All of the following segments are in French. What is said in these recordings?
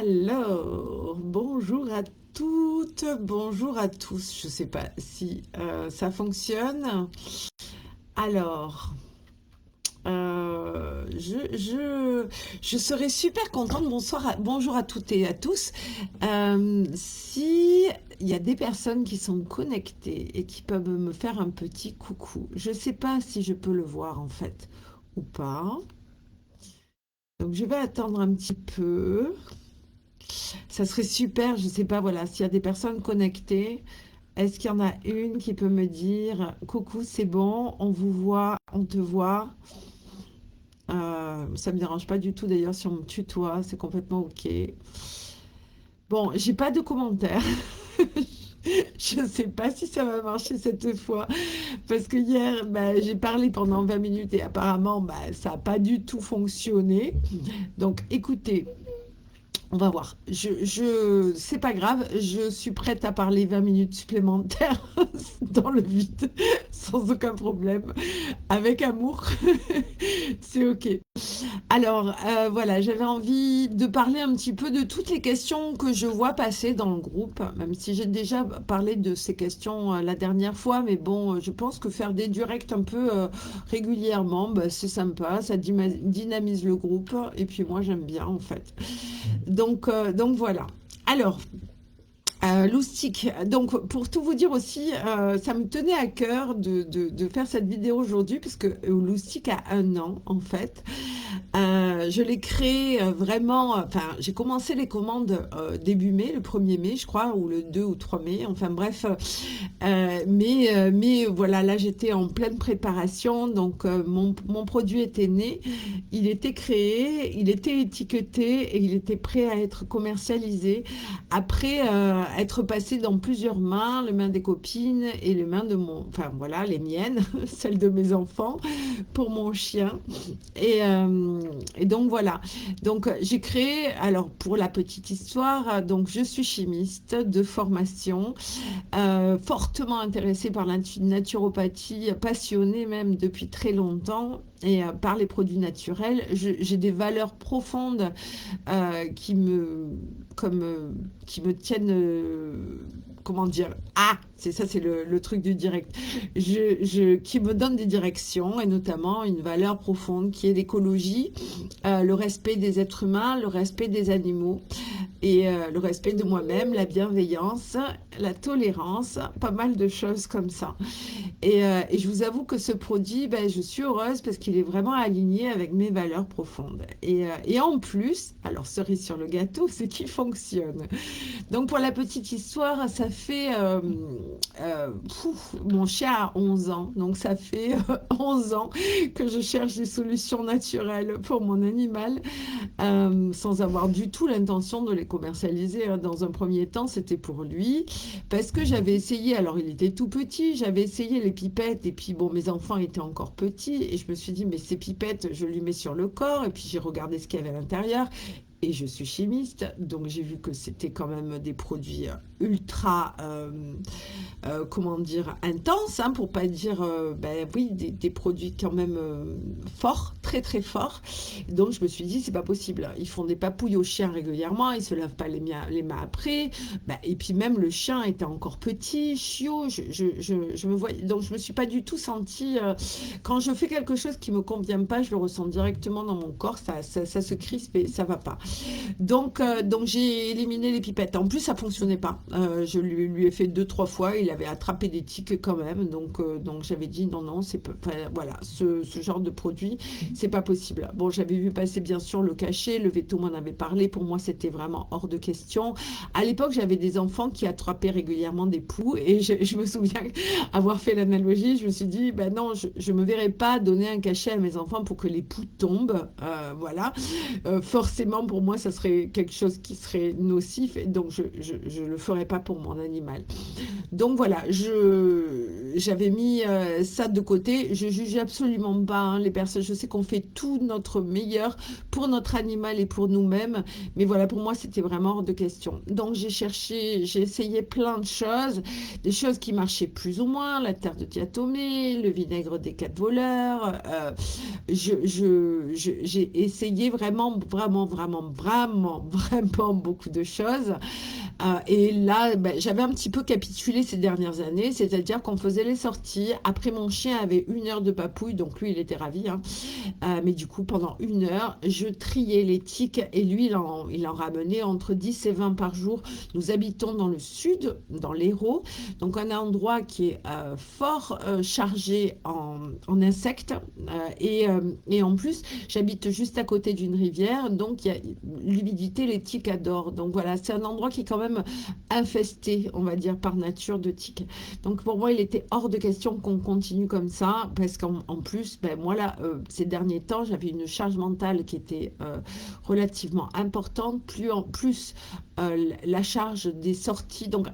Alors, bonjour à toutes, bonjour à tous. Je ne sais pas si ça fonctionne. Alors, je serais super contente. Bonjour à toutes et à tous. Si il y a des personnes qui sont connectées et qui peuvent me faire un petit coucou. Je ne sais pas si je peux le voir en fait ou pas. Donc, je vais attendre un petit peu. Ça serait super, je sais pas, voilà, s'il y a des personnes connectées, est-ce qu'il y en a une qui peut me dire, coucou, c'est bon, on vous voit, on te voit. Ça me dérange pas du tout d'ailleurs si on me tutoie, c'est complètement ok. Bon, j'ai pas de commentaires. Je sais pas si ça va marcher cette fois parce que hier, bah, j'ai parlé pendant 20 minutes et apparemment, bah, ça n'a pas du tout fonctionné. Donc, écoutez, on va voir. C'est pas grave. Je suis prête à parler 20 minutes supplémentaires dans le vide, sans aucun problème, avec amour. C'est ok. Alors, voilà, j'avais envie de parler un petit peu de toutes les questions que je vois passer dans le groupe, même si j'ai déjà parlé de ces questions la dernière fois, mais bon, je pense que faire des directs un peu régulièrement, bah, c'est sympa, ça dynamise le groupe, et puis moi j'aime bien en fait. Donc voilà. Alors, Loustic, donc pour tout vous dire aussi, ça me tenait à cœur de faire cette vidéo aujourd'hui, parce que Loustic a 1 an en fait. Je l'ai créé vraiment, enfin j'ai commencé les commandes début mai, le 1er mai je crois, ou le 2 ou 3 mai, enfin bref, mais voilà, là j'étais en pleine préparation, donc mon produit était né, il était créé, il était étiqueté et il était prêt à être commercialisé après être passé dans plusieurs mains, les mains des copines et les mains de enfin voilà, les miennes, celles de mes enfants, pour mon chien. Et donc voilà. Donc j'ai créé, alors pour la petite histoire, donc je suis chimiste de formation, fortement intéressée par la naturopathie, passionnée même depuis très longtemps et par les produits naturels. J'ai des valeurs profondes qui qui me tiennent, comment dire, ah, c'est ça, c'est le truc du direct, qui me donne des directions et notamment une valeur profonde qui est l'écologie, le respect des êtres humains, le respect des animaux et le respect de moi-même, la bienveillance, la tolérance, pas mal de choses comme ça. Et je vous avoue que ce produit, ben, je suis heureuse parce qu'il est vraiment aligné avec mes valeurs profondes. Et en plus, alors cerise sur le gâteau, c'est qu'il fonctionne. Donc pour la petite histoire, ça fait... mon chien a 11 ans, donc ça fait 11 ans que je cherche des solutions naturelles pour mon animal, sans avoir du tout l'intention de les commercialiser. Dans un premier temps, c'était pour lui, parce que j'avais essayé, alors il était tout petit, j'avais essayé les pipettes, et puis bon, mes enfants étaient encore petits, et je me suis dit, mais ces pipettes, je lui mets sur le corps, et puis j'ai regardé ce qu'il y avait à l'intérieur, et je suis chimiste, donc j'ai vu que c'était quand même des produits ultra, comment dire, intenses, hein, pour pas dire, ben oui, des produits quand même forts, très très forts. Donc je me suis dit, c'est pas possible. Ils font des papouilles aux chiens régulièrement, ils se lavent pas les mains après. Ben, et puis même le chien était encore petit, chiot. Je me voyais, donc je me suis pas du tout sentie. Quand je fais quelque chose qui me convient pas, je le ressens directement dans mon corps, ça se crispe et ça va pas. Donc j'ai éliminé les pipettes. En plus, ça fonctionnait pas. Je lui ai fait 2, 3 fois. Il avait attrapé des tiques quand même. Donc j'avais dit non, non, c'est pas, enfin, voilà, ce genre de produit, c'est pas possible. Bon, j'avais vu passer bien sûr le cachet, le veto m'en avait parlé. Pour moi, c'était vraiment hors de question. À l'époque, j'avais des enfants qui attrapaient régulièrement des poux et je me souviens avoir fait l'analogie. Je me suis dit, ben non, je me verrais pas donner un cachet à mes enfants pour que les poux tombent. Voilà. Forcément, pour moi, ça serait quelque chose qui serait nocif, et donc je le ferais pas pour mon animal. Donc voilà, j'avais mis ça de côté. Je juge absolument pas, hein, les personnes. Je sais qu'on fait tout notre meilleur pour notre animal et pour nous-mêmes, mais voilà, pour moi, c'était vraiment hors de question. Donc j'ai essayé plein de choses, des choses qui marchaient plus ou moins, la terre de diatomée, le vinaigre des 4 voleurs. J'ai essayé vraiment, vraiment, vraiment vraiment, vraiment beaucoup de choses. Et là, ben, j'avais un petit peu capitulé ces dernières années, c'est-à-dire qu'on faisait les sorties. Après, mon chien avait 1 heure de papouille, donc lui, il était ravi, hein. Mais du coup, pendant 1 heure, je triais les tiques et lui, il en ramenait entre 10 et 20 par jour. Nous habitons dans le sud, dans l'Hérault, donc un endroit qui est fort chargé en insectes. Et en plus, j'habite juste à côté d'une rivière, donc il y a l'humidité, les tiques adorent. Donc voilà, c'est un endroit qui est quand même infesté, on va dire, par nature de tiques. Donc pour moi, il était hors de question qu'on continue comme ça, parce qu'en plus, ben, moi là, ces derniers temps, j'avais une charge mentale qui était relativement importante, plus en plus la charge des sorties. Donc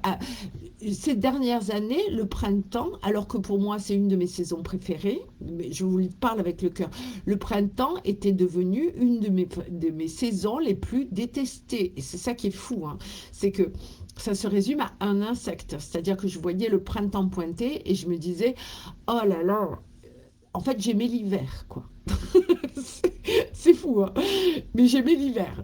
ces dernières années, le printemps, alors que pour moi c'est une de mes saisons préférées, mais je vous le parle avec le cœur, le printemps était devenu une de mes saisons les plus détestées. Et c'est ça qui est fou, hein. C'est que ça se résume à un insecte. C'est-à-dire que je voyais le printemps pointer et je me disais, oh là là, en fait j'aimais l'hiver, quoi. C'est fou, hein, mais j'aimais l'hiver.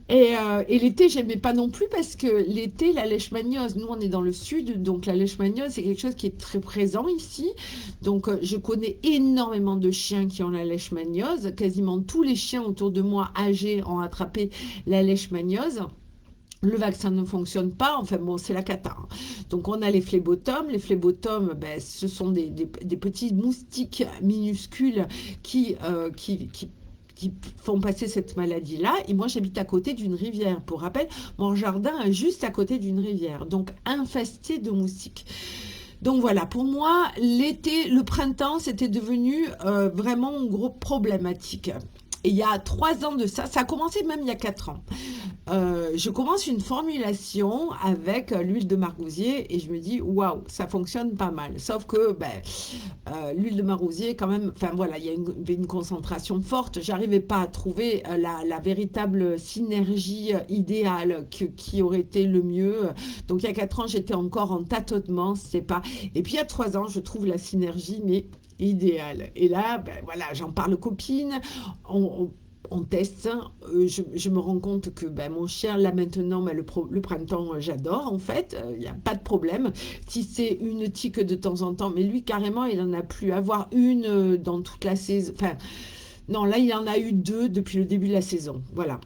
Et l'été, j'aimais pas non plus parce que l'été, la leishmaniose, nous on est dans le sud, donc la leishmaniose, c'est quelque chose qui est très présent ici. Donc je connais énormément de chiens qui ont la leishmaniose. Quasiment tous les chiens autour de moi âgés ont attrapé la leishmaniose. Le vaccin ne fonctionne pas, enfin bon, c'est la cata, hein. Donc on a les phlébotomes. Les phlébotomes, ben, ce sont des petits moustiques minuscules qui font passer cette maladie-là. Et moi, j'habite à côté d'une rivière. Pour rappel, mon jardin est juste à côté d'une rivière, donc infesté de moustiques. Donc voilà, pour moi, l'été, le printemps, c'était devenu vraiment une grosse problématique. Et il y a 3 ans de ça, ça a commencé même il y a 4 ans. Je commence une formulation avec l'huile de margousier et je me dis waouh, ça fonctionne pas mal. Sauf que ben, l'huile de margousier, quand même, enfin voilà, il y a une concentration forte. J'arrivais pas à trouver la véritable synergie idéale qui aurait été le mieux. Donc il y a 4 ans, j'étais encore en tâtonnement, c'est pas. Et puis il y a 3 ans, je trouve la synergie, mais idéale. Et là, ben, voilà, j'en parle aux copines. On teste, je me rends compte que ben, mon chien, là maintenant, ben, le printemps, j'adore en fait, il n'y a pas de problème. Si c'est une tique de temps en temps, mais lui carrément, il en a plus. Avoir une dans toute la saison, enfin, non, là il en a eu 2 depuis le début de la saison, voilà.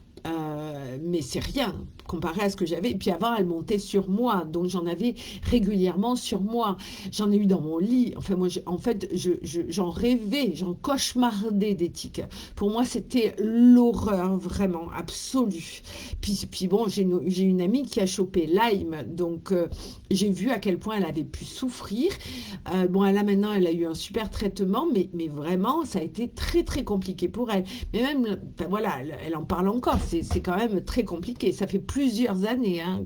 Mais c'est rien comparé à ce que j'avais. Et puis avant, elle montait sur moi, donc j'en avais régulièrement sur moi. J'en ai eu dans mon lit. Enfin, moi, en fait, j'en rêvais, j'en cauchemardais des tiques. Pour moi, c'était l'horreur, vraiment, absolue. Puis bon, j'ai une amie qui a chopé Lyme, donc j'ai vu à quel point elle avait pu souffrir. Bon, là maintenant, elle a eu un super traitement, mais vraiment, ça a été très, très compliqué pour elle. Mais même, ben voilà, elle en parle encore. C'est quand même très compliqué. Ça fait plusieurs années hein,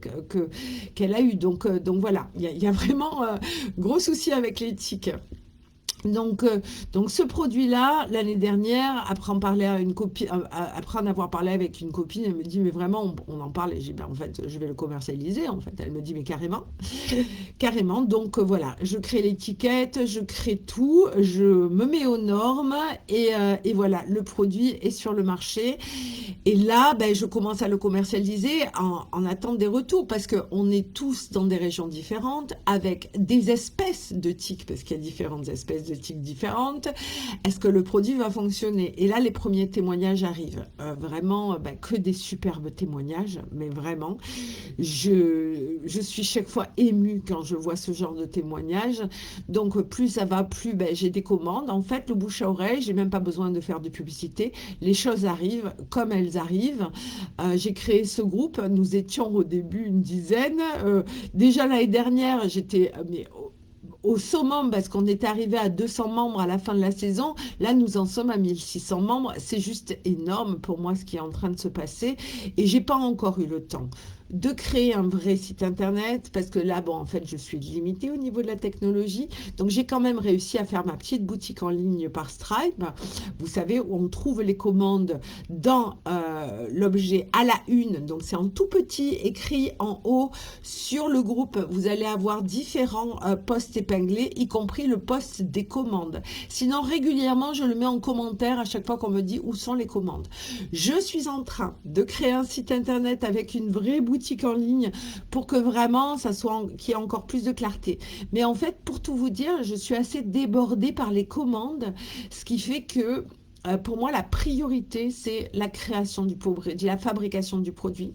qu'elle a eu. Donc voilà, il y a vraiment gros souci avec les tiques. Donc ce produit-là, l'année dernière, après en parler à une copine, après en avoir parlé avec une copine, elle me dit, mais vraiment, on en parle. Et j'ai dit, ben, en fait, je vais le commercialiser. En fait, elle me dit, mais carrément, carrément. Donc voilà, je crée l'étiquette, je crée tout, je me mets aux normes et voilà, le produit est sur le marché. Et là, ben, je commence à le commercialiser en attente des retours parce qu'on est tous dans des régions différentes avec des espèces de tiques, parce qu'il y a différentes espèces de tiques différentes. Est-ce que le produit va fonctionner? Et là, les premiers témoignages arrivent. Vraiment, ben, que des superbes témoignages, mais vraiment, je suis chaque fois émue quand je vois ce genre de témoignages. Donc, plus ça va, plus ben, j'ai des commandes. En fait, le bouche à oreille, j'ai même pas besoin de faire de publicité. Les choses arrivent comme elles arrivent. J'ai créé ce groupe. Nous étions au début une dizaine. Déjà l'année dernière, j'étais au summum parce qu'on était arrivé à 200 membres à la fin de la saison. Là, nous en sommes à 1600 membres. C'est juste énorme pour moi ce qui est en train de se passer et j'ai pas encore eu le temps de créer un vrai site internet, parce que là, bon, en fait, je suis limitée au niveau de la technologie. Donc, j'ai quand même réussi à faire ma petite boutique en ligne par Stripe. Vous savez, où on trouve les commandes dans l'objet à la une. Donc, c'est en tout petit, écrit en haut sur le groupe. Vous allez avoir différents posts épinglés, y compris le post des commandes. Sinon, régulièrement, je le mets en commentaire à chaque fois qu'on me dit où sont les commandes. Je suis en train de créer un site internet avec une vraie boutique en ligne pour que vraiment ça soit qu'il y ait encore plus de clarté. Mais en fait, pour tout vous dire, je suis assez débordée par les commandes, ce qui fait que pour moi, la priorité, c'est la création du produit, la fabrication du produit,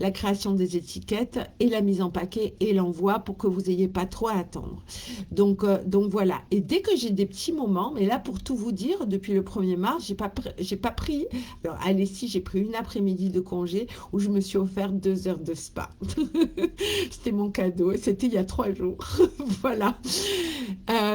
la création des étiquettes et la mise en paquet et l'envoi pour que vous n'ayez pas trop à attendre. Donc voilà. Et dès que j'ai des petits moments, mais là, pour tout vous dire, depuis le 1er mars, j'ai pas pris, alors allez, si, j'ai pris une après-midi de congé où je me suis offert 2 heures de spa. C'était mon cadeau. C'était il y a 3 jours. Voilà.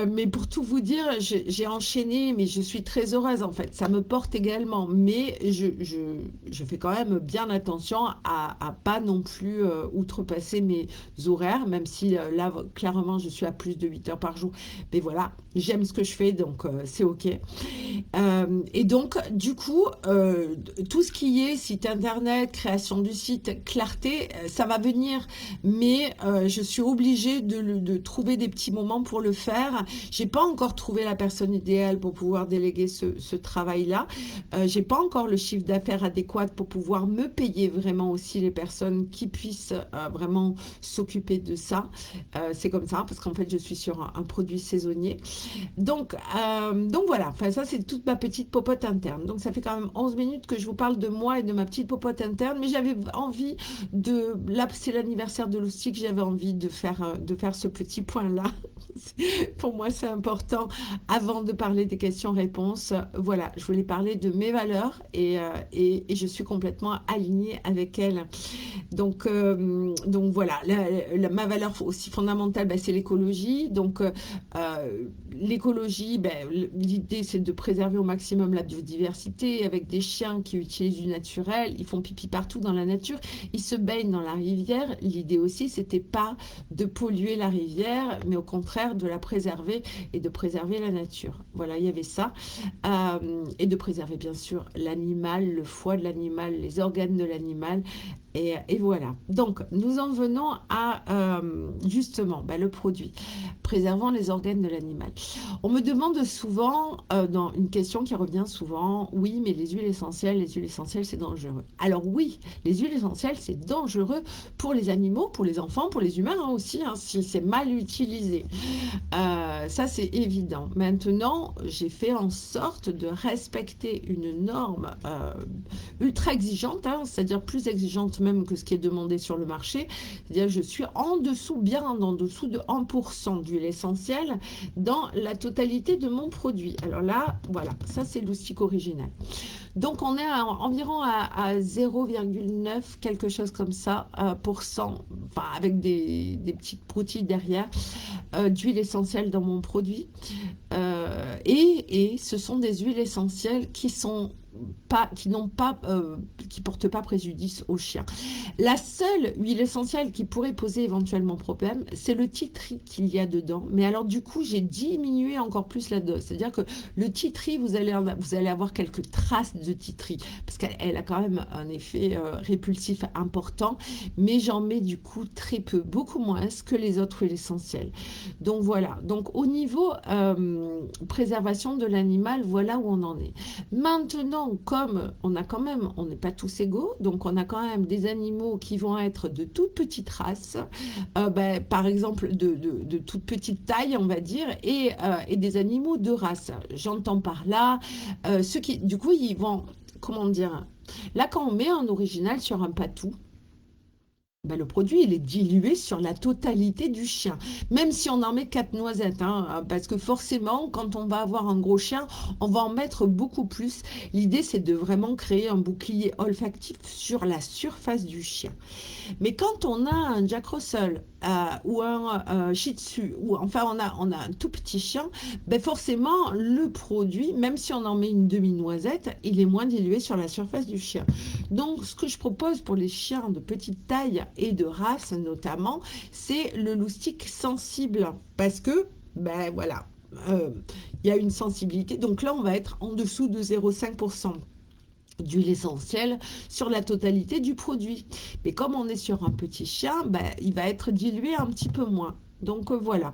Mais pour tout vous dire, j'ai enchaîné, mais je suis très heureuse en fait. Ça me porte également, mais je fais quand même bien attention à pas non plus outrepasser mes horaires, même si là, clairement, je suis à plus de 8 heures par jour. Mais voilà, j'aime ce que je fais, donc c'est OK. Et donc, du coup, tout ce qui est site internet, création du site, clarté, ça va venir, mais je suis obligée de trouver des petits moments pour le faire. J'ai pas encore trouvé la personne idéale pour pouvoir déléguer ce travail-là. J'ai pas encore le chiffre d'affaires adéquat pour pouvoir me payer vraiment aussi les personnes qui puissent vraiment s'occuper de ça. C'est comme ça, parce qu'en fait, je suis sur un produit saisonnier. Donc voilà, enfin, ça c'est toute ma petite popote interne. Donc ça fait quand même 11 minutes que je vous parle de moi et de ma petite popote interne, mais j'avais envie là c'est l'anniversaire de Loustic, j'avais envie de faire ce petit point-là. Pour moi c'est important avant de parler des questions-réponses. Voilà, je voulais parler de mes valeurs et je suis complètement alignée avec elles. Donc voilà, ma valeur aussi fondamentale, c'est l'écologie. Donc l'écologie, l'idée c'est de préserver au maximum la biodiversité avec des chiens qui utilisent du naturel, ils font pipi partout dans la nature, ils se baignent dans la rivière. L'idée aussi c'était pas de polluer la rivière, mais au contraire de la préserver et de préserver la nature. Voilà, il y avait ça. Et de préserver bien sûr l'animal, le foie de l'animal, les organes de l'animal. Et voilà. Donc, nous en venons à justement le produit. Préservant les organes de l'animal. On me demande souvent, dans une question qui revient souvent, oui, mais les huiles essentielles, c'est dangereux. Alors oui, les huiles essentielles, c'est dangereux pour les animaux, pour les enfants, pour les humains aussi, si c'est mal utilisé. Ça, c'est évident. Maintenant, j'ai fait en sorte de respecter une norme ultra exigeante, c'est-à-dire plus exigeante même que ce qui est demandé sur le marché. C'est-à-dire je suis bien en dessous de 1% d'huile essentielle dans la totalité de mon produit. Alors là, voilà, ça c'est Loustic original. Donc on est environ à 0,9, quelque chose comme ça, %, enfin, avec des petites broutilles derrière, d'huile essentielle dans mon produit. Et ce sont des huiles essentielles qui portent pas préjudice aux chiens. La seule huile essentielle qui pourrait poser éventuellement problème, c'est le tea tree qu'il y a dedans. Mais alors du coup, j'ai diminué encore plus la dose. C'est-à-dire que le tea tree, vous allez avoir quelques traces de tea tree parce qu'elle a quand même un effet répulsif important. Mais j'en mets du coup très peu, beaucoup moins que les autres huiles essentielles. Donc voilà. Donc au niveau préservation de l'animal, voilà où on en est. Maintenant, comme on n'est pas tous égaux, donc on a quand même des animaux qui vont être de toute petite race, par exemple de toute petite taille, on va dire, et des animaux de race. J'entends par là, ceux qui, du coup, ils vont, comment dire, là quand on met un original sur un patou, le produit, il est dilué sur la totalité du chien. Même si on en met 4 noisettes, parce que forcément, quand on va avoir un gros chien, on va en mettre beaucoup plus. L'idée, c'est de vraiment créer un bouclier olfactif sur la surface du chien. Mais quand on a un Jack Russell ou un Shih Tzu, ou enfin on a un tout petit chien, ben forcément le produit, même si on en met une demi-noisette, il est moins dilué sur la surface du chien. Donc ce que je propose pour les chiens de petite taille et de race notamment, c'est le loustic sensible, parce que ben voilà, euh, il y a une sensibilité. Donc là, on va être en dessous de 0,5% d'huile essentielle sur la totalité du produit. Mais comme on est sur un petit chien, ben, il va être dilué un petit peu moins. Donc voilà,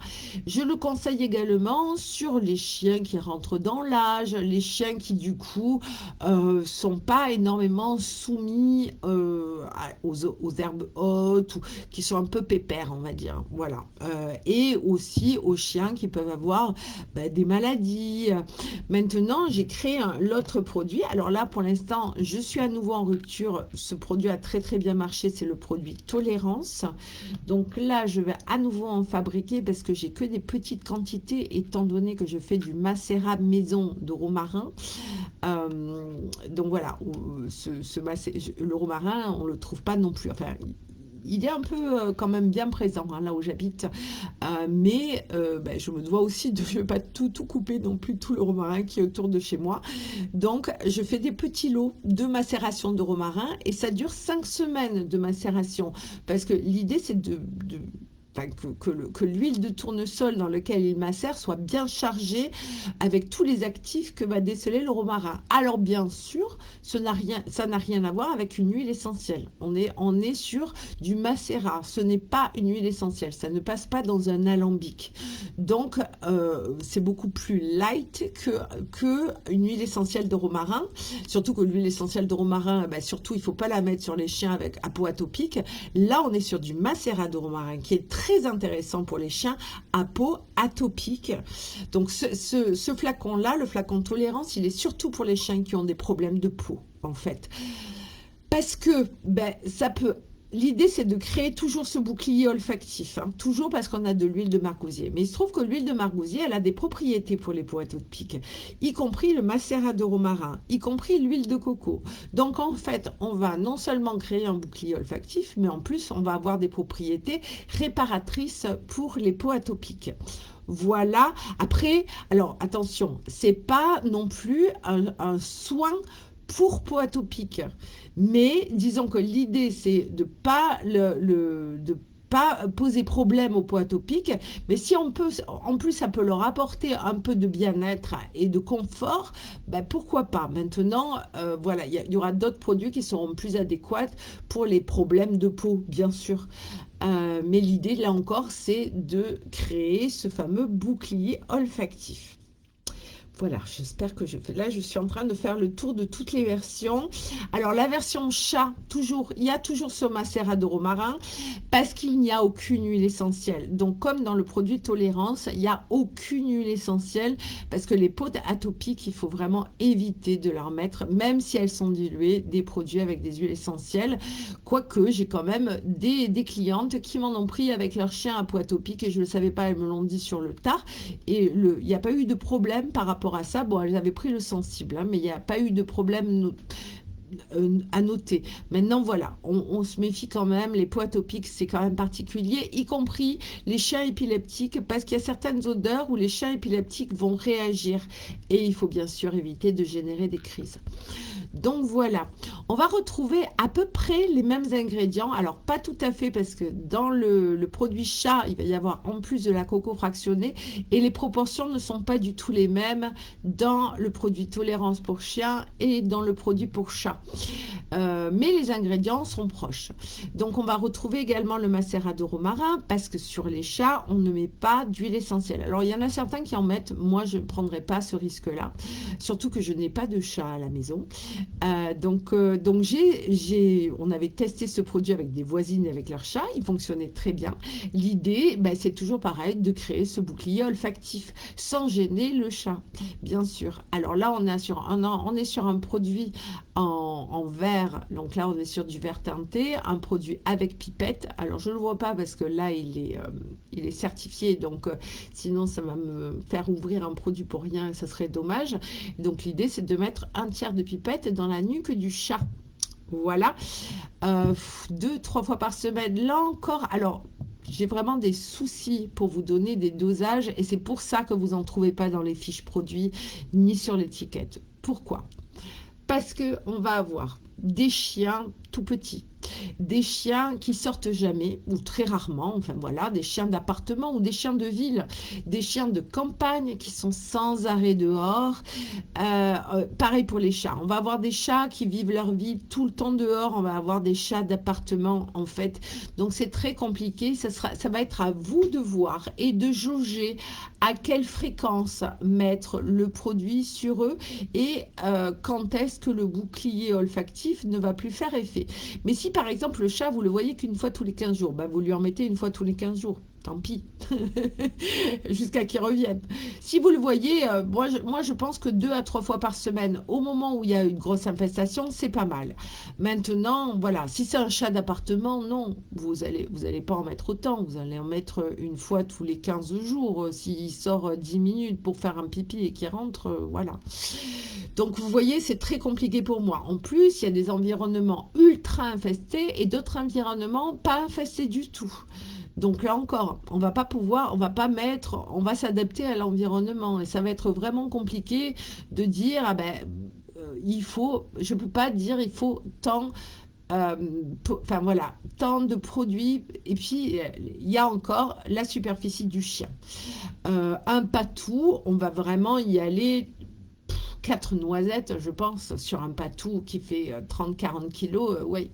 je le conseille également sur les chiens qui rentrent dans l'âge, les chiens qui du coup sont pas énormément soumis aux herbes hautes, ou qui sont un peu pépères, on va dire. Voilà. Et aussi aux chiens qui peuvent avoir des maladies. Maintenant, j'ai créé l'autre produit. Alors là, pour l'instant, je suis à nouveau en rupture. Ce produit a très très bien marché. C'est le produit Tolérance. Donc là, je vais à nouveau en fabriquer parce que j'ai que des petites quantités étant donné que je fais du macérat maison de romarin. Donc voilà, le romarin, on ne le trouve pas non plus. Enfin, il est un peu quand même bien présent hein, là où j'habite, mais je me dois aussi de ne pas tout couper non plus, tout le romarin qui est autour de chez moi. Donc je fais des petits lots de macération de romarin et ça dure 5 semaines de macération parce que l'idée c'est enfin, que l'huile de tournesol dans laquelle il macère soit bien chargée avec tous les actifs que va déceler le romarin. Alors bien sûr, ça n'a rien à voir avec une huile essentielle. On est sur du macérat. Ce n'est pas une huile essentielle. Ça ne passe pas dans un alambic. Donc c'est beaucoup plus light que une huile essentielle de romarin. Surtout que l'huile essentielle de romarin, surtout il ne faut pas la mettre sur les chiens à peau atopique. Là, on est sur du macérat de romarin qui est très intéressant pour les chiens à peau atopique. Donc ce flacon-là, le flacon Tolérance, il est surtout pour les chiens qui ont des problèmes de peau, en fait. Parce que ça peut... L'idée, c'est de créer toujours ce bouclier olfactif, hein, toujours parce qu'on a de l'huile de margousier. Mais il se trouve que l'huile de margousier, elle a des propriétés pour les peaux atopiques, y compris le macérat de romarin, y compris l'huile de coco. Donc, en fait, on va non seulement créer un bouclier olfactif, mais en plus, on va avoir des propriétés réparatrices pour les peaux atopiques. Voilà. Après, alors attention, c'est pas non plus un soin pour peau atopique. Mais disons que l'idée, c'est de pas poser problème aux peaux atopiques, mais si on peut, en plus, ça peut leur apporter un peu de bien-être et de confort, pourquoi pas. Maintenant, voilà, il y aura d'autres produits qui seront plus adéquats pour les problèmes de peau, bien sûr. Mais l'idée, là encore, c'est de créer ce fameux bouclier olfactif. Voilà, j'espère que je fais. Là, je suis en train de faire le tour de toutes les versions. Alors, la version chat, toujours, il y a toujours ce macérat de romarin parce qu'il n'y a aucune huile essentielle. Donc, comme dans le produit Tolérance, il n'y a aucune huile essentielle parce que les peaux atopiques, il faut vraiment éviter de leur mettre, même si elles sont diluées, des produits avec des huiles essentielles. Quoique, j'ai quand même des clientes qui m'en ont pris avec leur chien à peau atopique et je ne le savais pas, elles me l'ont dit sur le tard. Et il n'y a pas eu de problème par rapport à ça. Bon, elles avaient pris le sensible, hein, mais il n'y a pas eu de problème à noter. Maintenant, voilà, on se méfie quand même. Les peaux atopiques, c'est quand même particulier, y compris les chiens épileptiques, parce qu'il y a certaines odeurs où les chiens épileptiques vont réagir. Et il faut bien sûr éviter de générer des crises. Donc voilà, on va retrouver à peu près les mêmes ingrédients. Alors pas tout à fait parce que dans le produit chat, il va y avoir en plus de la coco fractionnée et les proportions ne sont pas du tout les mêmes dans le produit Tolérance pour chien et dans le produit pour chat. Mais les ingrédients sont proches. Donc on va retrouver également le macérat de romarin parce que sur les chats, on ne met pas d'huile essentielle. Alors il y en a certains qui en mettent, moi je ne prendrai pas ce risque-là, surtout que je n'ai pas de chat à la maison. Donc on avait testé ce produit avec des voisines et avec leur chat, il fonctionnait très bien. L'idée, c'est toujours pareil, de créer ce bouclier olfactif sans gêner le chat, bien sûr. Alors là, on est sur un produit en verre, donc là on est sur du verre teinté, un produit avec pipette. Alors je ne le vois pas parce que là il est certifié, donc sinon ça va me faire ouvrir un produit pour rien et ça serait dommage. Donc l'idée c'est de mettre un tiers de pipette dans la nuque du chat. Voilà, 2-3 fois par semaine, là encore, alors j'ai vraiment des soucis pour vous donner des dosages et c'est pour ça que vous n'en trouvez pas dans les fiches produits ni sur l'étiquette. Pourquoi? Parce qu'on va avoir des chiens tout petits, des chiens qui sortent jamais ou très rarement, enfin voilà, des chiens d'appartement ou des chiens de ville, des chiens de campagne qui sont sans arrêt dehors. Pareil pour les chats. On va avoir des chats qui vivent leur vie tout le temps dehors. On va avoir des chats d'appartement en fait. Donc c'est très compliqué. Ça va être à vous de voir et de jauger à quelle fréquence mettre le produit sur eux et quand est-ce que le bouclier olfactif ne va plus faire effet. Mais si par exemple le chat, vous le voyez qu'une fois tous les 15 jours, bah, vous lui en mettez une fois tous les 15 jours. Tant pis, jusqu'à qu'il revienne. Si vous le voyez, moi je pense que 2 à 3 fois par semaine, au moment où il y a une grosse infestation, c'est pas mal. Maintenant, voilà, si c'est un chat d'appartement, non, vous allez pas en mettre autant, vous allez en mettre une fois tous les 15 jours, s'il sort 10 minutes pour faire un pipi et qu'il rentre, voilà. Donc vous voyez, c'est très compliqué pour moi. En plus, il y a des environnements ultra infestés et d'autres environnements pas infestés du tout. Donc là encore, on va pas pouvoir, on va pas mettre, on va s'adapter à l'environnement et ça va être vraiment compliqué de dire ah ben il faut, je peux pas dire il faut tant, enfin voilà, tant de produits et puis il y a encore la superficie du chien. Un patou, on va vraiment y aller 4 noisettes, je pense, sur un patou qui fait 30-40 kilos, oui.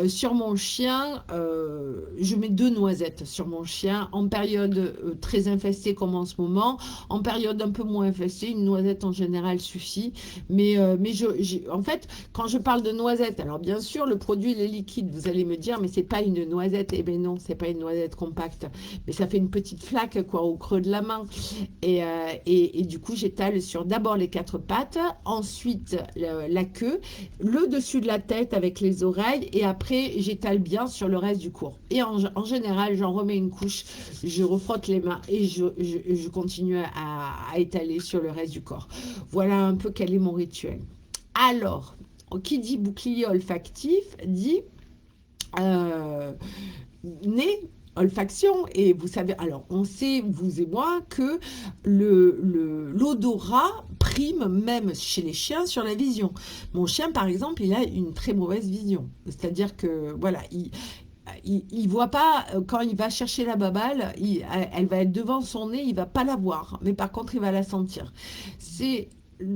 Sur mon chien, je mets 2 noisettes sur mon chien en période très infestée comme en ce moment. En période un peu moins infestée, une noisette en général suffit. Mais en fait, quand je parle de noisette, alors bien sûr, le produit il est liquide. Vous allez me dire, mais c'est pas une noisette. Eh bien non, c'est pas une noisette compacte. Mais ça fait une petite flaque quoi, au creux de la main. Et du coup, j'étale sur d'abord les 4 pattes, ensuite la queue, le dessus de la tête avec les oreilles et après j'étale bien sur le reste du corps. Et en général, j'en remets une couche, je refrotte les mains et je continue à étaler sur le reste du corps. Voilà un peu quel est mon rituel. Alors, qui dit bouclier olfactif dit nez, olfaction, et vous savez, alors on sait, vous et moi, que l'odorat prime même chez les chiens sur la vision. Mon chien, par exemple, il a une très mauvaise vision. C'est-à-dire que, voilà, il voit pas, quand il va chercher la babale, elle va être devant son nez, il va pas la voir, mais par contre, il va la sentir. C'est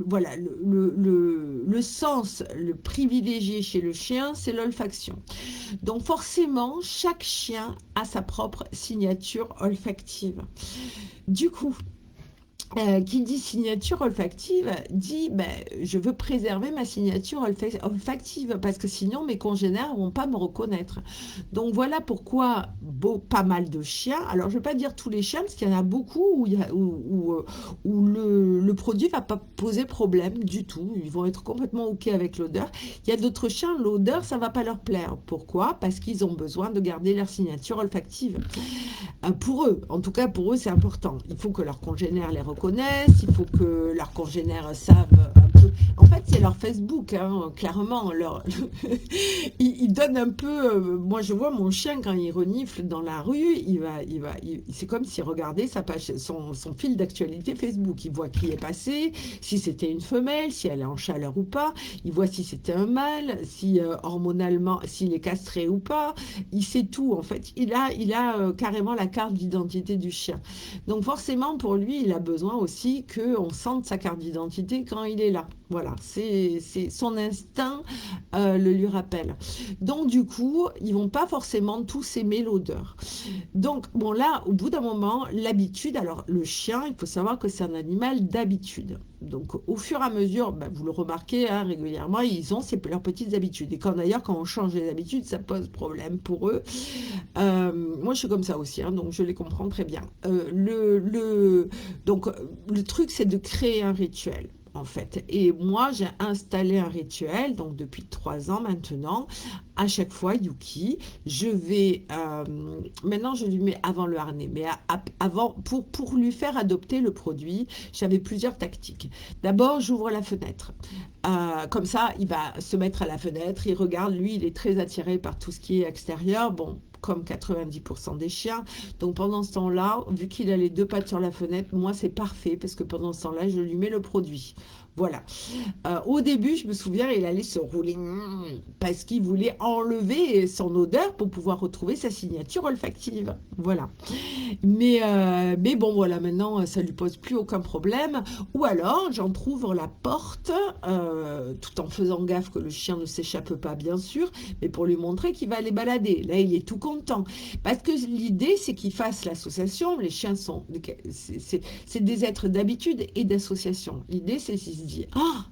voilà, le sens, le privilégié chez le chien, c'est l'olfaction. Donc forcément, chaque chien a sa propre signature olfactive. Du coup, qui dit signature olfactive dit ben, je veux préserver ma signature olfactive parce que sinon mes congénères ne vont pas me reconnaître. Donc voilà pourquoi pas mal de chiens, alors je ne vais pas dire tous les chiens parce qu'il y en a beaucoup où le produit ne va pas poser problème du tout, ils vont être complètement OK avec l'odeur. Il y a d'autres chiens, l'odeur ça ne va pas leur plaire. Pourquoi? Parce qu'ils ont besoin de garder leur signature olfactive. Pour eux, en tout cas pour eux c'est important. Il faut que leurs congénères les reconnaissent, il faut que leurs congénères savent un peu. En fait, c'est leur Facebook, hein, clairement. Ils donnent un peu. Moi, je vois mon chien quand il renifle dans la rue, c'est comme s'il regardait sa page, son fil d'actualité Facebook. Il voit qui est passé, si c'était une femelle, si elle est en chaleur ou pas. Il voit si c'était un mâle, si hormonalement, s'il est castré ou pas. Il sait tout, en fait. Il a carrément la carte d'identité du chien. Donc, forcément, pour lui, il a besoin aussi qu'on sente sa carte d'identité quand il est là. Voilà, c'est son instinct le lui rappelle. Donc du coup, ils vont pas forcément tous aimer l'odeur. Donc bon là, au bout d'un moment, l'habitude, alors le chien, il faut savoir que c'est un animal d'habitude. Donc au fur et à mesure, ben, vous le remarquez hein, régulièrement, ils ont leurs petites habitudes. Et d'ailleurs, quand on change les habitudes, ça pose problème pour eux. Moi, je suis comme ça aussi, hein, donc je les comprends très bien. Donc le truc, c'est de créer un rituel en fait. Et moi, j'ai installé un rituel, donc depuis 3 ans maintenant, à chaque fois, Yuki, je vais, maintenant je lui mets avant le harnais, mais avant, pour lui faire adopter le produit, j'avais plusieurs tactiques. D'abord, j'ouvre la fenêtre. Comme ça, il va se mettre à la fenêtre, il regarde, lui, il est très attiré par tout ce qui est extérieur. Bon, comme 90% des chiens. Donc pendant ce temps-là, vu qu'il a les deux pattes sur la fenêtre, moi c'est parfait parce que pendant ce temps-là, je lui mets le produit. Voilà. Au début, je me souviens, il allait se rouler parce qu'il voulait enlever son odeur pour pouvoir retrouver sa signature olfactive. Voilà. Mais bon, voilà, maintenant, ça lui pose plus aucun problème. Ou alors, j'entrouvre la porte, tout en faisant gaffe que le chien ne s'échappe pas, bien sûr, mais pour lui montrer qu'il va aller balader. Là, il est tout content. Parce que l'idée, c'est qu'il fasse l'association. Les chiens sont... C'est des êtres d'habitude et d'association. L'idée, c'est qu'il se dit, ah,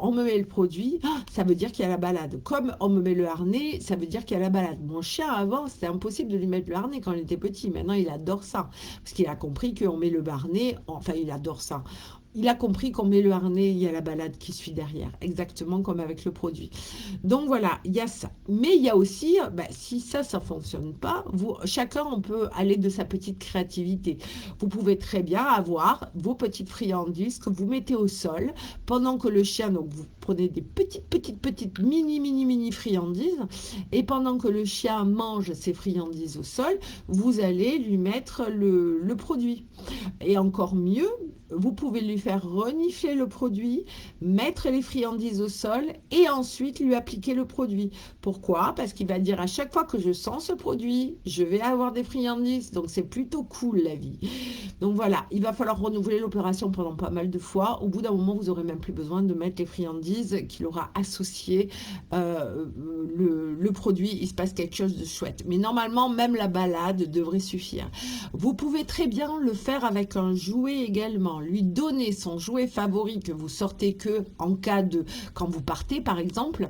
on me met le produit, ça veut dire qu'il y a la balade. Comme on me met le harnais, ça veut dire qu'il y a la balade. Mon chien, avant, c'était impossible de lui mettre le harnais quand il était petit. Maintenant, il adore ça. Parce qu'il a compris qu'on met le harnais, enfin, il adore ça. Il a compris qu'on met le harnais, il y a la balade qui suit derrière, exactement comme avec le produit. Donc voilà, il y a ça. Mais il y a aussi, si ça ne fonctionne pas, chacun on peut aller de sa petite créativité. Vous pouvez très bien avoir vos petites friandises que vous mettez au sol pendant que le chien, donc vous prenez des petites mini friandises et pendant que le chien mange ces friandises au sol, vous allez lui mettre le produit. Et encore mieux, vous pouvez lui faire renifler le produit, mettre les friandises au sol et ensuite lui appliquer le produit. Pourquoi? Parce qu'il va dire à chaque fois que je sens ce produit, je vais avoir des friandises. Donc c'est plutôt cool la vie. Donc voilà, il va falloir renouveler l'opération pendant pas mal de fois. Au bout d'un moment, vous n'aurez même plus besoin de mettre les friandises qu'il aura associé le produit. Il se passe quelque chose de chouette. Mais normalement, même la balade devrait suffire. Vous pouvez très bien le faire avec un jouet également. Lui donner son jouet favori que vous sortez que en cas de... quand vous partez par exemple,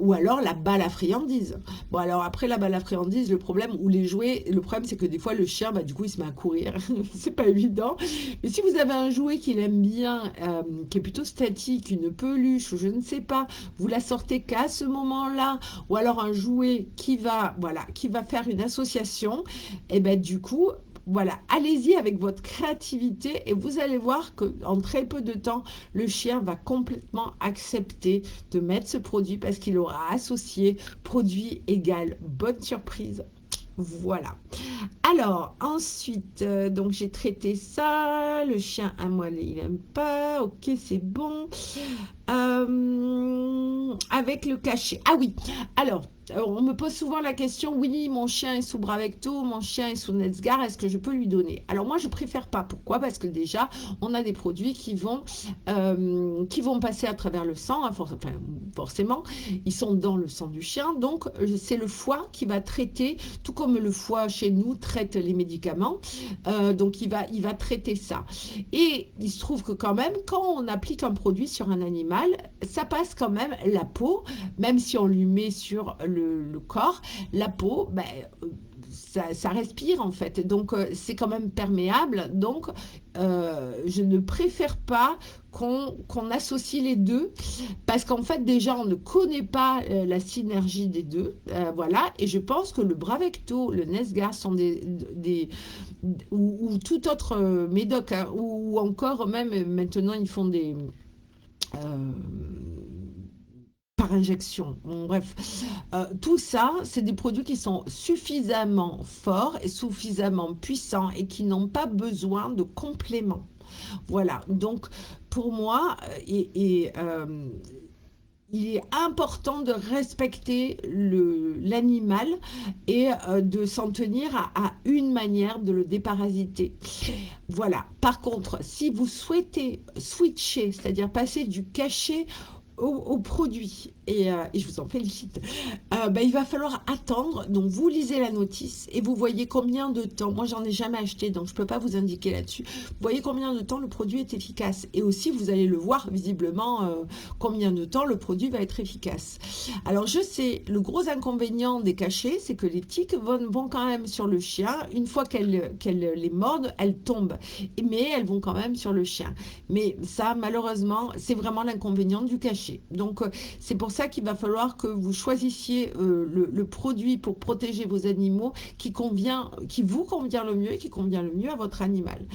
ou alors la balle à friandises. Bon alors après la balle à friandises, le problème, ou les jouets, le problème c'est que des fois le chien, du coup il se met à courir. C'est pas évident. Mais si vous avez un jouet qu'il aime bien, qui est plutôt statique, une peluche, ou je ne sais pas, vous la sortez qu'à ce moment-là, ou alors un jouet qui va, voilà, qui va faire une association, et du coup, voilà, allez-y avec votre créativité et vous allez voir qu'en très peu de temps, le chien va complètement accepter de mettre ce produit parce qu'il aura associé produit égal bonne surprise. Voilà. Alors, ensuite, donc j'ai traité ça. Le chien à moelle, il n'aime pas. Ok, c'est bon. Avec le cachet. Ah oui, alors, on me pose souvent la question, oui, mon chien est sous Bravecto, mon chien est sous Netsgar, est-ce que je peux lui donner? Alors moi, je préfère pas. Pourquoi? Parce que déjà, on a des produits qui vont passer à travers le sang, hein, forcément, ils sont dans le sang du chien, donc c'est le foie qui va traiter, tout comme le foie chez nous traite les médicaments, donc il va traiter ça. Et il se trouve que quand même, quand on applique un produit sur un animal, ça passe quand même la peau, même si on lui met sur le corps, la peau, ça respire en fait, donc c'est quand même perméable, donc je ne préfère pas qu'on associe les deux, parce qu'en fait déjà on ne connaît pas la synergie des deux, voilà, et je pense que le Bravecto, le Nesgar sont ou tout autre médoc, hein, ou encore même maintenant ils font des... par injection. Bon, bref, tout ça, c'est des produits qui sont suffisamment forts et suffisamment puissants et qui n'ont pas besoin de compléments. Voilà, donc pour moi, il est important de respecter l'animal et de s'en tenir à une manière de le déparasiter. Voilà. Par contre, si vous souhaitez switcher, c'est-à-dire passer du cachet au produit, et je vous en félicite, il va falloir attendre. Donc vous lisez la notice et vous voyez combien de temps, moi j'en ai jamais acheté donc je peux pas vous indiquer là-dessus, vous voyez combien de temps le produit est efficace, et aussi vous allez le voir visiblement combien de temps le produit va être efficace. Alors je sais, le gros inconvénient des cachets, c'est que les tiques vont quand même sur le chien, une fois qu'elles les mordent, elles tombent, mais elles vont quand même sur le chien. Mais ça, malheureusement, c'est vraiment l'inconvénient du cachet. Donc c'est pour ça qu'il va falloir que vous choisissiez le produit pour protéger vos animaux qui vous convient le mieux et qui convient le mieux à votre animal.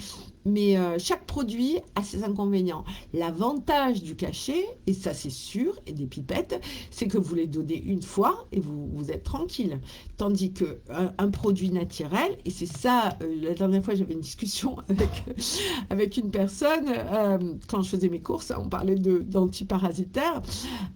mais chaque produit a ses inconvénients. L'avantage du cachet, et ça c'est sûr, et des pipettes, c'est que vous les donnez une fois et vous êtes tranquille. Tandis que un produit naturel, et c'est ça, la dernière fois j'avais une discussion avec une personne, quand je faisais mes courses, on parlait d'antiparasitaire,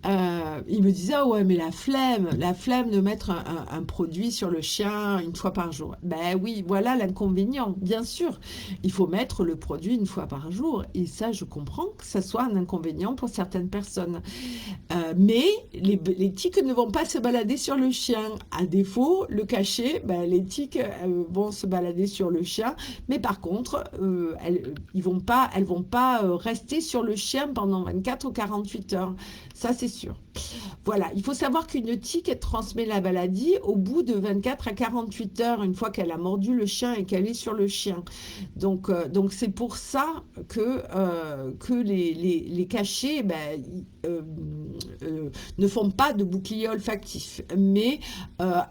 il me disait, ah ouais, mais la flemme de mettre un produit sur le chien une fois par jour. Ben oui, voilà l'inconvénient, bien sûr. Il faut mettre le produit une fois par jour. Et ça, je comprends que ça soit un inconvénient pour certaines personnes. Mais les tiques ne vont pas se balader sur le chien. À défaut, le cachet, ben, les tiques vont se balader sur le chien. Mais par contre, elles vont pas rester sur le chien pendant 24 ou 48 heures. Ça, c'est sûr. Voilà, il faut savoir qu'une tique elle transmet la maladie au bout de 24 à 48 heures, une fois qu'elle a mordu le chien et qu'elle est sur le chien. Donc c'est pour ça que les cachets ne font pas de bouclier olfactif, mais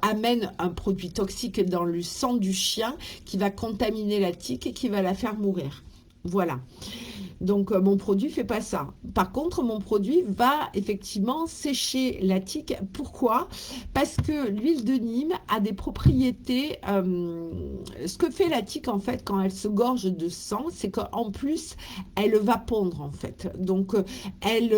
amènent un produit toxique dans le sang du chien qui va contaminer la tique et qui va la faire mourir. Voilà. Donc, mon produit ne fait pas ça. Par contre, mon produit va effectivement sécher la tique. Pourquoi? Parce que l'huile de Nîmes a des propriétés. Ce que fait la tique, en fait, quand elle se gorge de sang, c'est qu'en plus, elle va pondre, en fait. Donc, elle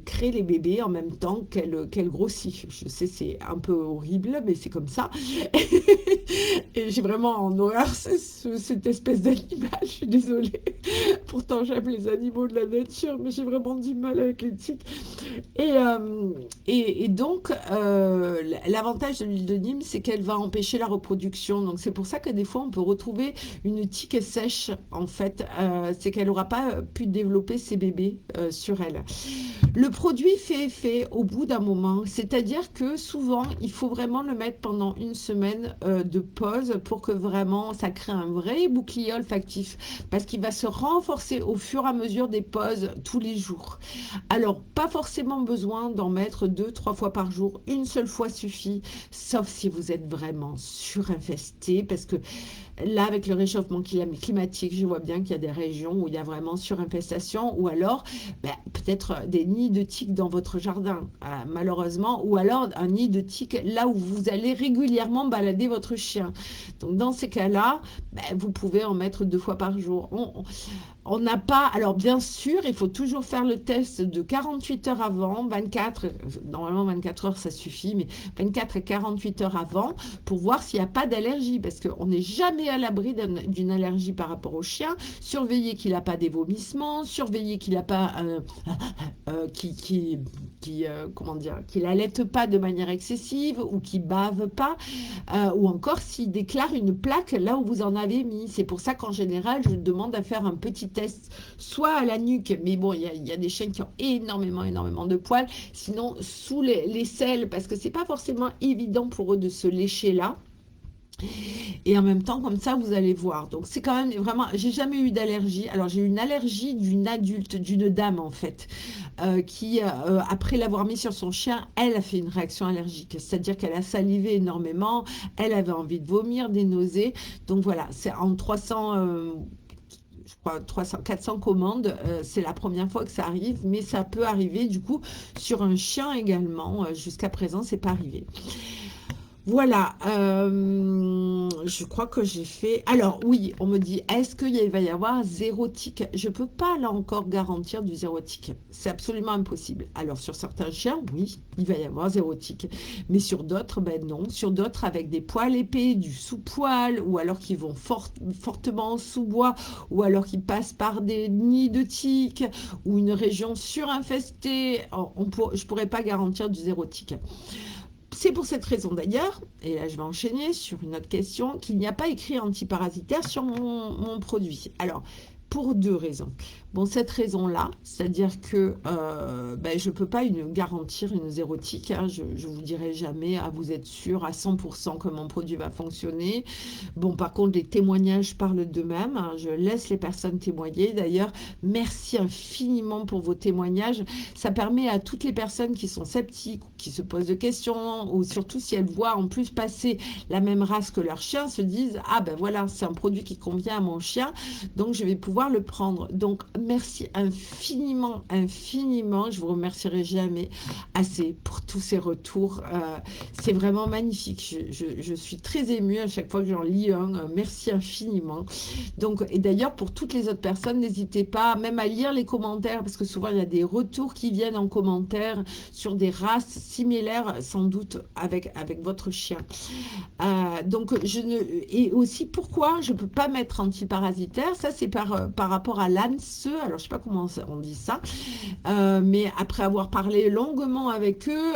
crée les bébés en même temps qu'elle grossit. Je sais, c'est un peu horrible, mais c'est comme ça. Et j'ai vraiment en horreur cette espèce d'animal, je suis désolée. Pourtant, j'aime les animaux de la nature, mais j'ai vraiment du mal avec les tiques. Et donc, l'avantage de l'huile de Nîmes, c'est qu'elle va empêcher la reproduction. Donc, c'est pour ça que des fois, on peut retrouver une tique sèche, en fait. C'est qu'elle n'aura pas pu développer ses bébés sur elle. Le produit fait effet au bout d'un moment, c'est-à-dire que souvent, il faut vraiment le mettre pendant une semaine de pause pour que vraiment ça crée un vrai bouclier olfactif, parce qu'il va se renforcer au fur et à mesure des pauses tous les jours. Alors, pas forcément besoin d'en mettre 2, 3 fois par jour, une seule fois suffit, sauf si vous êtes vraiment surinfesté, parce que là, avec le réchauffement climatique, je vois bien qu'il y a des régions où il y a vraiment surinfestation, ou alors peut-être des nids de tiques dans votre jardin, malheureusement, ou alors un nid de tiques là où vous allez régulièrement balader votre chien. Donc, dans ces cas-là, vous pouvez en mettre 2 fois par jour. On n'a pas... Alors, bien sûr, il faut toujours faire le test de 48 heures avant, 24, normalement 24 heures, ça suffit, mais 24 et 48 heures avant, pour voir s'il n'y a pas d'allergie, parce qu'on n'est jamais à l'abri d'une allergie par rapport au chien. Surveillez qu'il n'a pas des vomissements, surveillez qu'il n'a pas... comment dire, qu'il n'allaite pas de manière excessive, ou qu'il bave pas, ou encore s'il déclare une plaque là où vous en avez mis. C'est pour ça qu'en général, je demande à faire un petit test, soit à la nuque, mais bon, il y a des chiens qui ont énormément de poils, sinon sous les selles, parce que c'est pas forcément évident pour eux de se lécher là. Et en même temps, comme ça, vous allez voir. Donc, c'est quand même vraiment... J'ai jamais eu d'allergie. Alors, j'ai eu une allergie d'une adulte, d'une dame, en fait, qui, après l'avoir mis sur son chien, elle a fait une réaction allergique. C'est-à-dire qu'elle a salivé énormément. Elle avait envie de vomir, des nausées. Donc, voilà, c'est en 300... je crois 400 commandes, c'est la première fois que ça arrive, mais ça peut arriver du coup sur un chien également. Jusqu'à présent, c'est pas arrivé. Voilà, je crois que j'ai fait... Alors oui, on me dit, est-ce qu'il va y avoir 0 tic? Je ne peux pas là encore garantir du 0 tic. C'est absolument impossible. Alors sur certains chiens, oui, il va y avoir 0 tic. Mais sur d'autres, ben non. Sur d'autres, avec des poils épais, du sous-poil, ou alors qui vont fortement en sous-bois, ou alors qui passent par des nids de tiques, ou une région surinfestée, je ne pourrais pas garantir du 0 tic. C'est pour cette raison d'ailleurs, et là je vais enchaîner sur une autre question, qu'il n'y a pas écrit antiparasitaire sur mon produit. Alors, pour deux raisons. Bon, cette raison-là, c'est-à-dire que je ne peux pas garantir une zérotique, hein, je ne vous dirai jamais, ah, vous êtes sûr à 100% que mon produit va fonctionner. Bon, par contre, les témoignages parlent d'eux-mêmes, hein, je laisse les personnes témoigner. D'ailleurs, merci infiniment pour vos témoignages. Ça permet à toutes les personnes qui sont sceptiques, ou qui se posent des questions, ou surtout si elles voient en plus passer la même race que leur chien, se disent, ah ben voilà, c'est un produit qui convient à mon chien, donc je vais pouvoir le prendre. Donc, merci infiniment, infiniment. Je vous remercierai jamais assez pour tous ces retours. C'est vraiment magnifique. Je suis très émue à chaque fois que j'en lis un. Merci infiniment. Donc, et d'ailleurs, pour toutes les autres personnes, n'hésitez pas même à lire les commentaires, parce que souvent, il y a des retours qui viennent en commentaire sur des races similaires, sans doute, avec votre chien. Donc, et aussi, pourquoi je ne peux pas mettre antiparasitaire? Ça, c'est par rapport à l'ANSE. Alors, je ne sais pas comment on dit ça. Mais après avoir parlé longuement avec eux,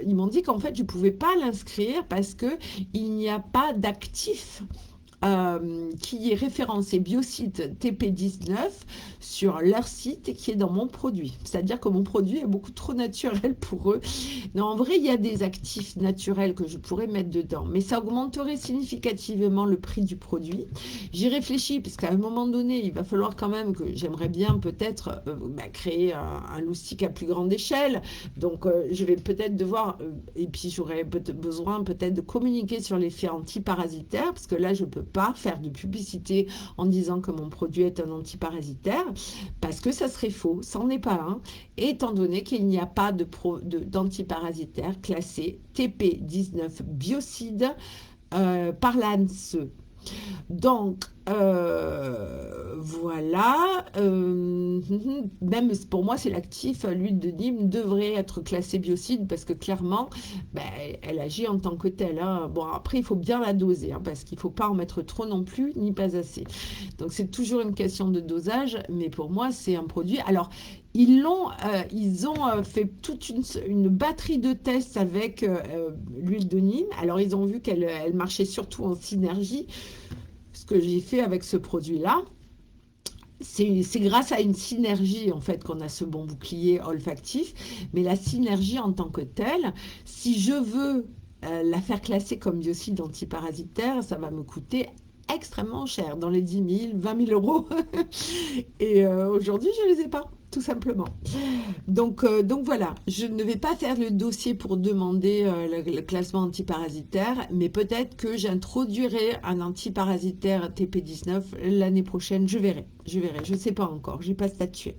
ils m'ont dit qu'en fait, je ne pouvais pas l'inscrire parce qu'il n'y a pas d'actif qui est référencé biocide TP19 sur leur site et qui est dans mon produit. C'est-à-dire que mon produit est beaucoup trop naturel pour eux. Non, en vrai, il y a des actifs naturels que je pourrais mettre dedans, mais ça augmenterait significativement le prix du produit. J'y réfléchis, parce qu'à un moment donné, il va falloir quand même que j'aimerais bien peut-être créer un loustic à plus grande échelle. Donc, je vais peut-être devoir, et puis j'aurais besoin peut-être de communiquer sur l'effet antiparasitaire, parce que là, je peux pas faire de publicité en disant que mon produit est un antiparasitaire, parce que ça serait faux, ça n'en est pas un, étant donné qu'il n'y a pas d'antiparasitaire classé TP19 biocide par l'ANSE. Donc, voilà, même pour moi, c'est l'actif, l'huile de Nîmes devrait être classée biocide parce que clairement, elle agit en tant que telle. Hein. Bon, après, il faut bien la doser hein, parce qu'il ne faut pas en mettre trop non plus, ni pas assez. Donc, c'est toujours une question de dosage, mais pour moi, c'est un produit. Alors, ils ont fait toute une batterie de tests avec l'huile de Nîmes. Alors, ils ont vu qu'elle marchait surtout en synergie. Ce que j'ai fait avec ce produit-là, c'est grâce à une synergie en fait qu'on a ce bon bouclier olfactif. Mais la synergie en tant que telle, si je veux la faire classer comme biocide antiparasitaire, ça va me coûter extrêmement cher, dans les 10 000, 20 000 euros. Et aujourd'hui, je ne les ai pas, tout simplement. Donc voilà, je ne vais pas faire le dossier pour demander le classement antiparasitaire, mais peut-être que j'introduirai un antiparasitaire TP19 l'année prochaine, je verrai, je ne sais pas encore, je n'ai pas statué.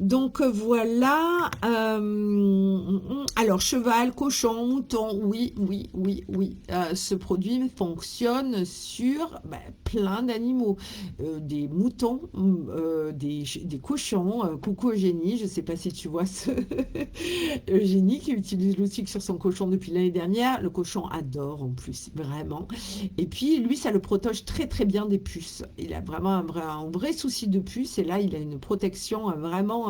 Donc voilà, alors cheval, cochon, mouton, oui, ce produit fonctionne sur plein d'animaux, des moutons, des cochons, coucou Eugénie, je ne sais pas si tu vois Eugénie qui utilise l'outil sur son cochon depuis l'année dernière, le cochon adore en plus, vraiment, et puis lui ça le protège très très bien des puces, il a vraiment un vrai souci de puces et là il a une protection vraiment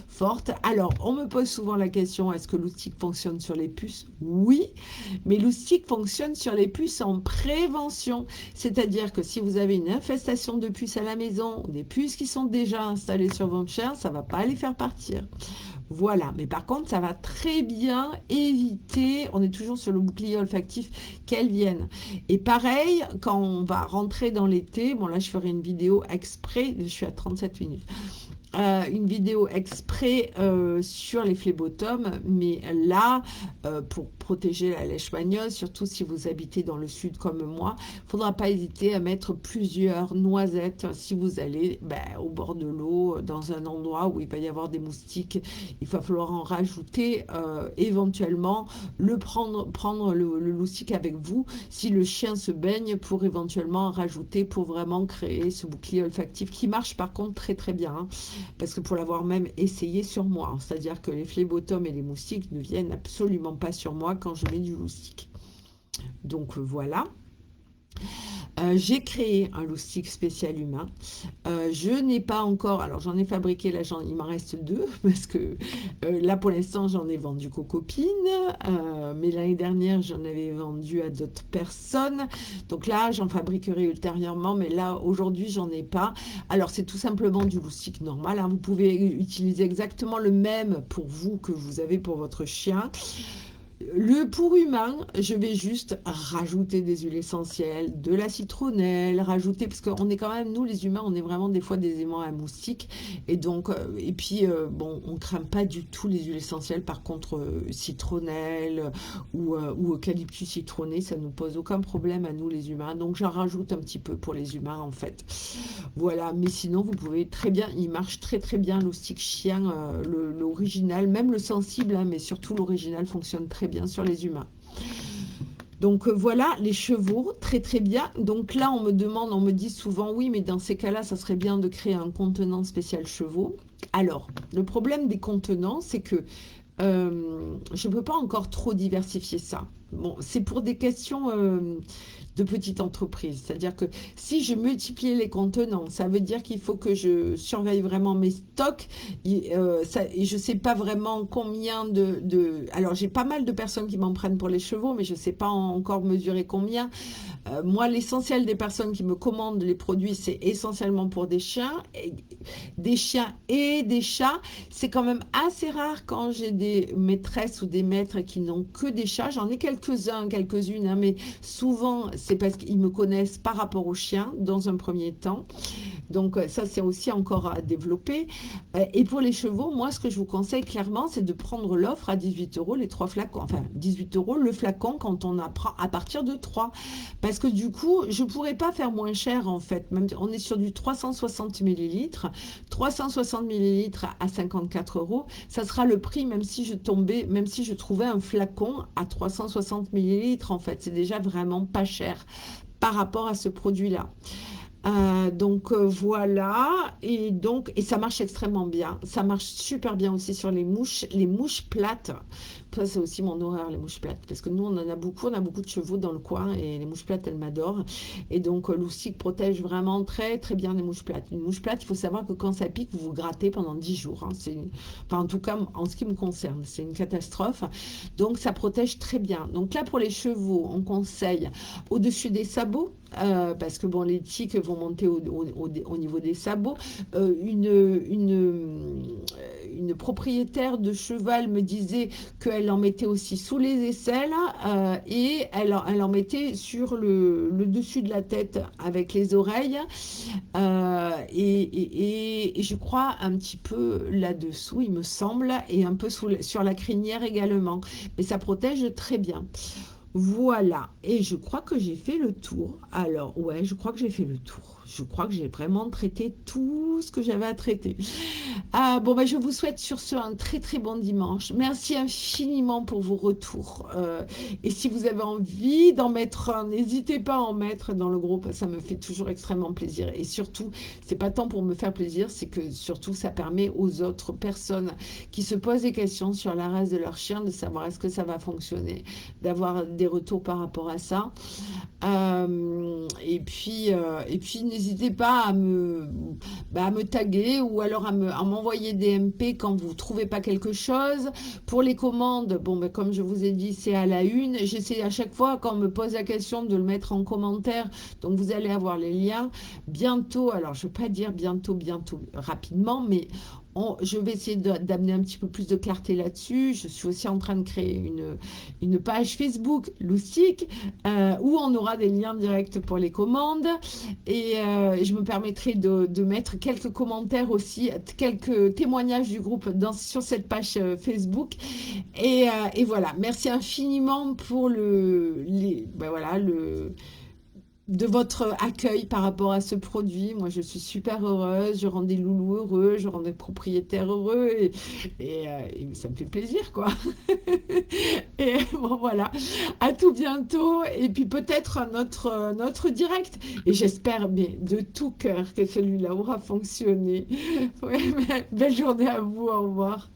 forte. Alors, on me pose souvent la question, est-ce que l'oustique fonctionne sur les puces? Oui, mais l'oustique fonctionne sur les puces en prévention. C'est-à-dire que si vous avez une infestation de puces à la maison, des puces qui sont déjà installées sur votre chien, ça ne va pas les faire partir. Voilà, mais par contre, ça va très bien éviter, on est toujours sur le bouclier olfactif, qu'elles viennent. Et pareil, quand on va rentrer dans l'été, bon là, je ferai une vidéo exprès, je suis à 37 minutes, une vidéo exprès sur les phlébotomes, mais là, pour protéger la leishmaniose, surtout si vous habitez dans le sud comme moi, il ne faudra pas hésiter à mettre plusieurs noisettes si vous allez au bord de l'eau, dans un endroit où il va y avoir des moustiques. Il va falloir en rajouter éventuellement, prendre le loustic avec vous si le chien se baigne, pour éventuellement rajouter, pour vraiment créer ce bouclier olfactif qui marche par contre très très bien. Hein. Parce que pour l'avoir même essayé sur moi, c'est-à-dire que les phlébotomes et les moustiques ne viennent absolument pas sur moi quand je mets du loustic. Donc voilà. J'ai créé un loustic spécial humain. Je n'ai pas encore, alors j'en ai fabriqué, là il m'en reste deux, parce que là pour l'instant j'en ai vendu qu'aux copines, mais l'année dernière j'en avais vendu à d'autres personnes, donc là j'en fabriquerai ultérieurement, mais là aujourd'hui j'en ai pas. Alors c'est tout simplement du loustic normal, hein. Vous pouvez utiliser exactement le même pour vous que vous avez pour votre chien. Pour humain, je vais juste rajouter des huiles essentielles, de la citronnelle, rajouter, parce qu'on est quand même, nous les humains, on est vraiment des fois des aimants à moustique, et donc, et puis, bon, on craint pas du tout les huiles essentielles, par contre, citronnelle ou eucalyptus citronné, ça ne nous pose aucun problème à nous les humains, donc j'en rajoute un petit peu pour les humains en fait. Voilà, mais sinon, vous pouvez très bien, il marche très très bien, l'oustic chien, l'original, même le sensible, hein, mais surtout l'original fonctionne très bien sur les humains. Donc voilà, les chevaux, très très bien. Donc là, on me demande, on me dit souvent, oui, mais dans ces cas-là, ça serait bien de créer un contenant spécial chevaux. Alors, le problème des contenants, c'est que je ne peux pas encore trop diversifier ça. Bon, c'est pour des questions de petite entreprise. C'est-à-dire que si je multiplie les contenants, ça veut dire qu'il faut que je surveille vraiment mes stocks. Et je ne sais pas vraiment combien Alors, j'ai pas mal de personnes qui m'en prennent pour les chevaux, mais je ne sais pas encore mesurer combien. Moi, l'essentiel des personnes qui me commandent les produits, c'est essentiellement pour des chiens et des chats. C'est quand même assez rare quand j'ai des maîtresses ou des maîtres qui n'ont que des chats. J'en ai quelques-uns, quelques-unes, hein, mais souvent, c'est parce qu'ils me connaissent par rapport aux chiens, dans un premier temps. Donc ça, c'est aussi encore à développer. Et pour les chevaux, moi, ce que je vous conseille clairement, c'est de prendre l'offre à 18 € les 3 flacons. Enfin, 18 € le flacon quand on apprend à partir de 3. Parce que du coup, je ne pourrais pas faire moins cher en fait. Même, on est sur du 360 millilitres. 360 millilitres à 54 €. Ça sera le prix même si je trouvais un flacon à 360 millilitres en fait. C'est déjà vraiment pas cher par rapport à ce produit-là. Donc voilà, et ça marche extrêmement bien. Ça marche super bien aussi sur les mouches plates. Ça, c'est aussi mon horreur, les mouches plates, parce que nous, on en a beaucoup, on a beaucoup de chevaux dans le coin, et les mouches plates, elles m'adorent. Et donc, l'oustic protège vraiment très, très bien les mouches plates. Une mouche plate, il faut savoir que quand ça pique, vous vous grattez pendant 10 jours. Hein. Enfin, en tout cas, en ce qui me concerne, c'est une catastrophe. Donc, ça protège très bien. Donc là, pour les chevaux, on conseille au-dessus des sabots, parce que bon, les tiques vont monter au niveau des sabots. Une propriétaire de cheval me disait qu'elle en mettait aussi sous les aisselles, et elle en mettait sur le dessus de la tête avec les oreilles, et je crois un petit peu là-dessous, il me semble, et un peu sur la crinière également. Mais ça protège très bien. Voilà, et je crois que j'ai fait le tour. Alors, ouais, je crois que j'ai fait le tour. Je crois que j'ai vraiment traité tout ce que j'avais à traiter. Bon, ben, je vous souhaite sur ce un très très bon dimanche. Merci infiniment pour vos retours. Et si vous avez envie d'en mettre un, n'hésitez pas à en mettre dans le groupe. Ça me fait toujours extrêmement plaisir. Et surtout, c'est pas tant pour me faire plaisir, c'est que surtout ça permet aux autres personnes qui se posent des questions sur la race de leur chien de savoir est-ce que ça va fonctionner, d'avoir des retours par rapport à ça. Et puis n'hésitez pas à me taguer, ou alors à m'envoyer des MP quand vous ne trouvez pas quelque chose. Pour les commandes, bon, ben, comme je vous ai dit, c'est à la une. J'essaie à chaque fois, quand on me pose la question, de le mettre en commentaire. Donc vous allez avoir les liens. Bientôt, alors je ne veux pas dire bientôt, rapidement, mais je vais essayer d'amener un petit peu plus de clarté là-dessus. Je suis aussi en train de créer une page Facebook Loustic, où on aura des liens directs pour les commandes, et je me permettrai de mettre quelques commentaires aussi, quelques témoignages du groupe sur cette page Facebook, et voilà. Merci infiniment pour de votre accueil par rapport à ce produit. Moi, je suis super heureuse, je rends des loulous heureux, je rends des propriétaires heureux, et ça me fait plaisir, quoi. Et bon, voilà, à tout bientôt, et puis peut-être notre direct, et j'espère mais de tout cœur que celui-là aura fonctionné. Ouais, belle journée à vous, au revoir.